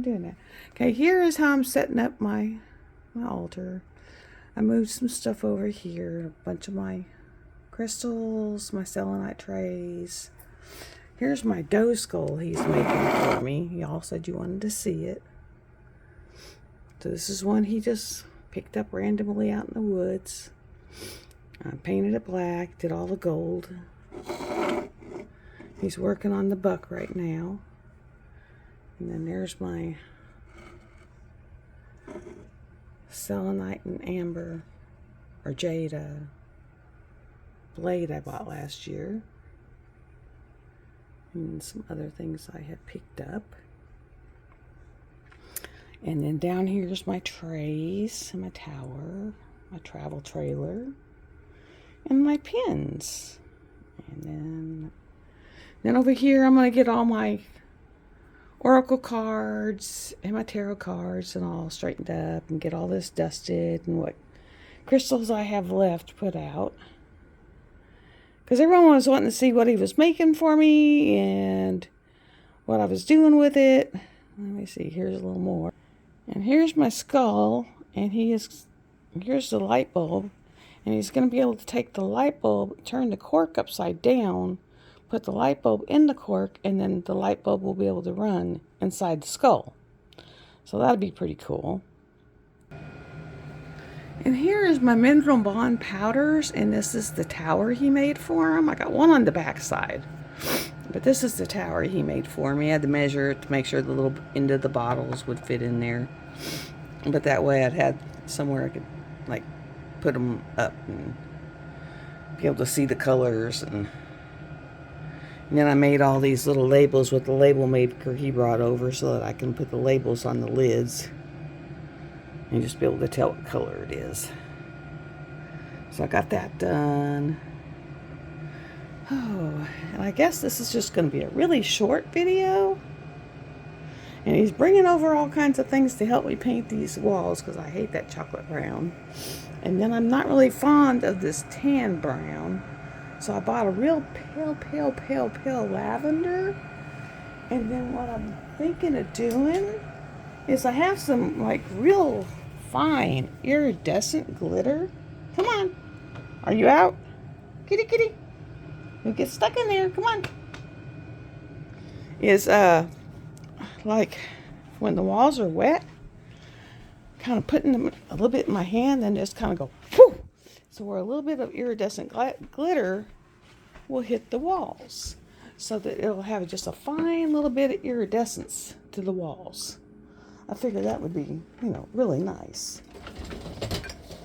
doing that. Okay, here is how I'm setting up my altar. I moved some stuff over here, a bunch of my crystals, my selenite trays. Here's my dough skull he's making for me. Y'all said you wanted to see it. So this is one he just picked up randomly out in the woods. I painted it black, did all the gold. He's working on the buck right now. And then there's my selenite and amber, or jade blade I bought last year. And some other things I have picked up. And then down here's my trays, my tower, my travel trailer, and my pins. And then over here I'm going to get all my oracle cards and my tarot cards and all straightened up and get all this dusted and what crystals I have left put out. Because everyone was wanting to see what he was making for me and what I was doing with it. Let me see, here's a little more. And here's my skull, and here's the light bulb. And he's going to be able to take the light bulb, turn the cork upside down, put the light bulb in the cork, and then the light bulb will be able to run inside the skull. So that'll be pretty cool. And here is my mineral bond powders, and this is the tower he made for him. I got one on the back side, but this is the tower he made for me. I had to measure it to make sure the little end of the bottles would fit in there. But that way I'd had somewhere I could like put them up and be able to see the colors. And then I made all these little labels with the label maker he brought over so that I can put the labels on the lids and just be able to tell what color it is. So I got that done. Oh, and I guess this is just going to be a really short video. And he's bringing over all kinds of things to help me paint these walls because I hate that chocolate brown. And then I'm not really fond of this tan brown. So I bought a real pale lavender. And then what I'm thinking of doing is I have some like real fine iridescent glitter. Come on. Are you out? Kitty, kitty. You get stuck in there. Come on. Is like when the walls are wet, kind of putting them a little bit in my hand and just kind of go whoo. So where a little bit of iridescent glitter will hit the walls. So that it'll have just a fine little bit of iridescence to the walls. I figured that would be, really nice.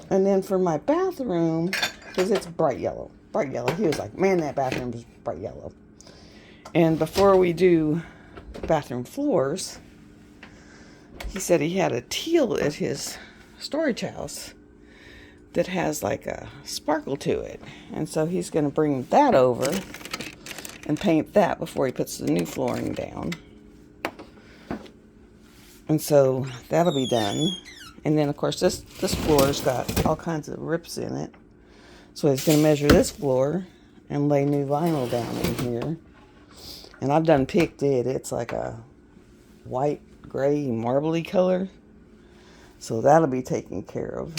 And then for my bathroom, because it's bright yellow. He was like, man, that bathroom is bright yellow. And before we do bathroom floors, he said he had a teal at his storage house that has like a sparkle to it. And so he's going to bring that over and paint that before he puts the new flooring down. And so that'll be done. And then, of course, this floor's got all kinds of rips in it. So he's going to measure this floor and lay new vinyl down in here. And I've done picked it. It's like a white, gray, marbly color. So that'll be taken care of.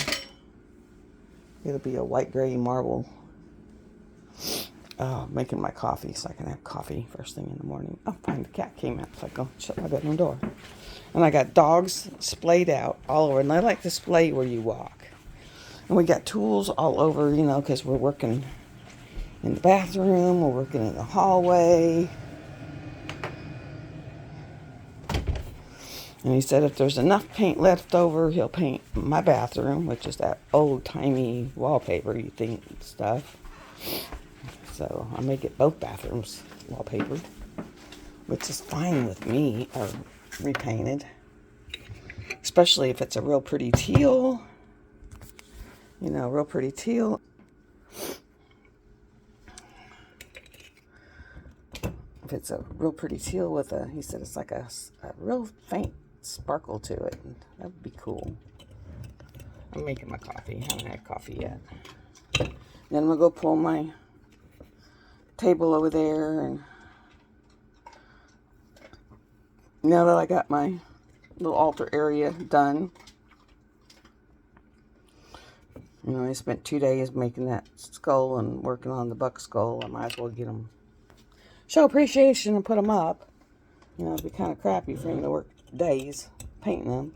It'll be a white, gray marble. Oh, making my coffee so I can have coffee first thing in the morning. Oh, fine, the cat came out. So I go shut my bedroom door. And I got dogs splayed out all over. And they like to splay where you walk. And we got tools all over, because we're working in the bathroom. We're working in the hallway. And he said if there's enough paint left over, he'll paint my bathroom, which is that old-timey wallpaper you think stuff. So I may get both bathrooms wallpaper, which is fine with me, or repainted. Especially if it's a real pretty teal. Real pretty teal. If it's a real pretty teal with he said it's like a real faint sparkle to it. That would be cool. I'm making my coffee. I haven't had coffee yet. Then I'm going to go pull my table over there. And now that I got my little altar area done. You know, I spent 2 days making that skull and working on the buck skull. I might as well get them, show appreciation and put them up. You know, it'd be kind of crappy for him to work days painting them,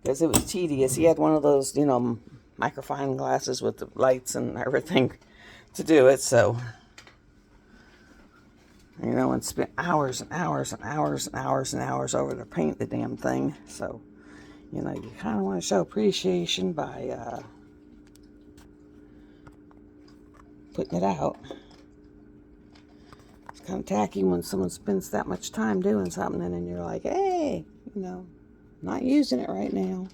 because it was tedious. He had one of those, you know, microfine glasses with the lights and everything to do it. So, you know, and spent hours and hours and hours and hours and hours over to paint the damn thing. So, you know, you kind of want to show appreciation by putting it out. It's kind of tacky when someone spends that much time doing something and then you're like, hey, you know, not using it right now.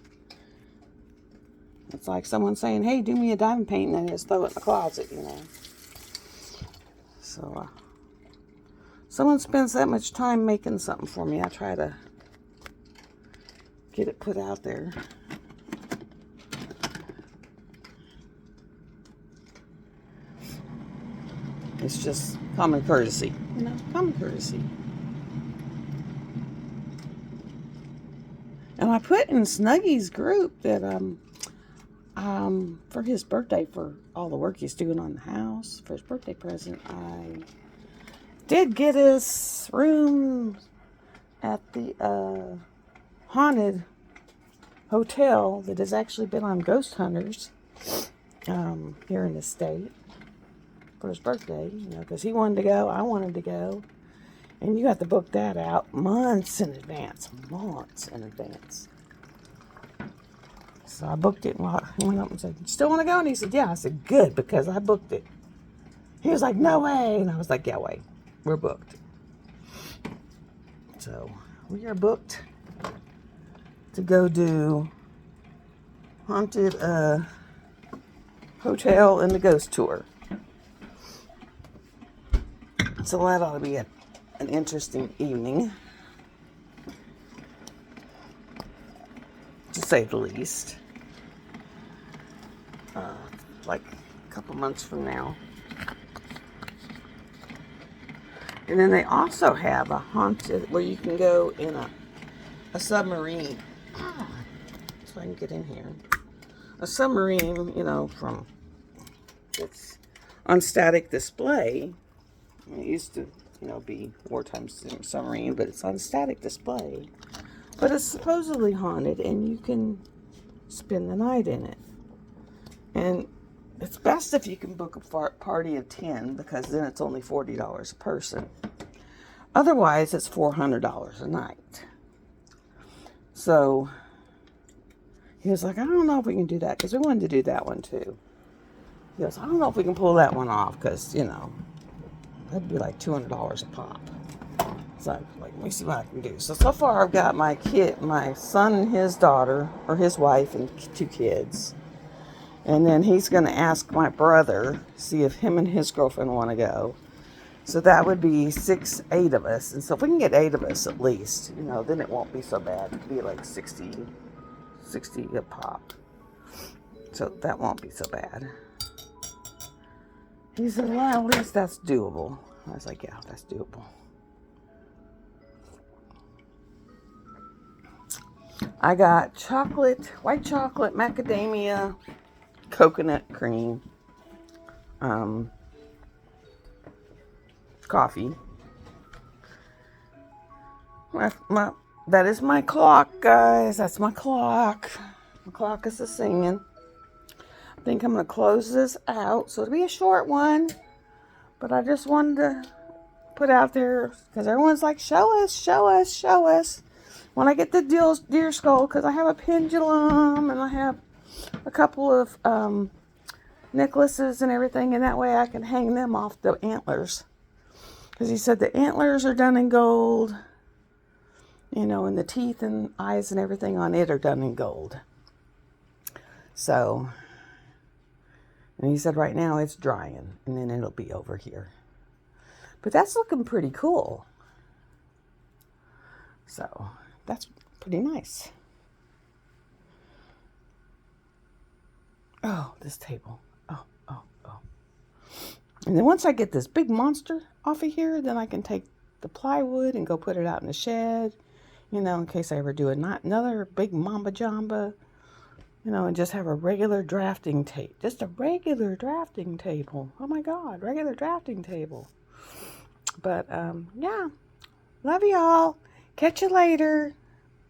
It's like someone saying, hey, do me a diamond painting, and just throw it in the closet, you know. So, someone spends that much time making something for me, I try to get it put out there. It's just common courtesy, you know, common courtesy. And I put in Snuggy's group that for his birthday, for all the work he's doing on the house, for his birthday present, I did get his room at the haunted hotel that has actually been on Ghost Hunters here in the state for his birthday, you know, because he wanted to go, I wanted to go, and you have to book that out months in advance. So I booked it, and I went up and said, you still want to go? And he said, yeah. I said, good, because I booked it. He was like, no way. And I was like, yeah, wait, we're booked. So we are booked to go do haunted hotel and the ghost tour. So that ought to be an interesting evening, to say the least. Like a couple months from now. And then they also have a haunted, where you can go in a submarine. So I can get in here. A submarine, you know, it's on static display. It used to, you know, be wartime submarine, but it's on static display. But it's supposedly haunted, and you can spend the night in it. And it's best if you can book a party of 10, because then it's only $40 a person. Otherwise, it's $400 a night. So he was like, I don't know if we can do that, because we wanted to do that one too. He goes, I don't know if we can pull that one off, because, you know, that'd be like $200 a pop. So let me see what I can do. So far I've got my son and his daughter, or his wife and 2 kids. And then he's going to ask my brother, see if him and his girlfriend want to go. So that would be 8 of us. And so if we can get 8 of us at least, you know, then it won't be so bad. It'll be like 60 a pop. So that won't be so bad. He said, well, at least that's doable. I was like, yeah, that's doable. I got white chocolate, macadamia, coconut cream, coffee. That is my clock, guys. That's my clock. My clock is singing. I think I'm going to close this out. So it'll be a short one. But I just wanted to put out there, because everyone's like, show us. When I get the deer skull, because I have a pendulum and I have a couple of necklaces and everything, and that way I can hang them off the antlers. Because he said the antlers are done in gold, you know, and the teeth and eyes and everything on it are done in gold. So, and he said right now it's drying, and then it'll be over here. But that's looking pretty cool. So that's pretty nice. Oh, this table. Oh. And then once I get this big monster off of here, then I can take the plywood and go put it out in the shed. You know, in case I ever do it. Not another big mamba jamba, you know, and just have a regular drafting table. Just a regular drafting table. Oh my God, regular drafting table. But, yeah. Love y'all. Catch you later.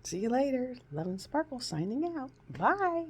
See you later. Love and Sparkle signing out. Bye.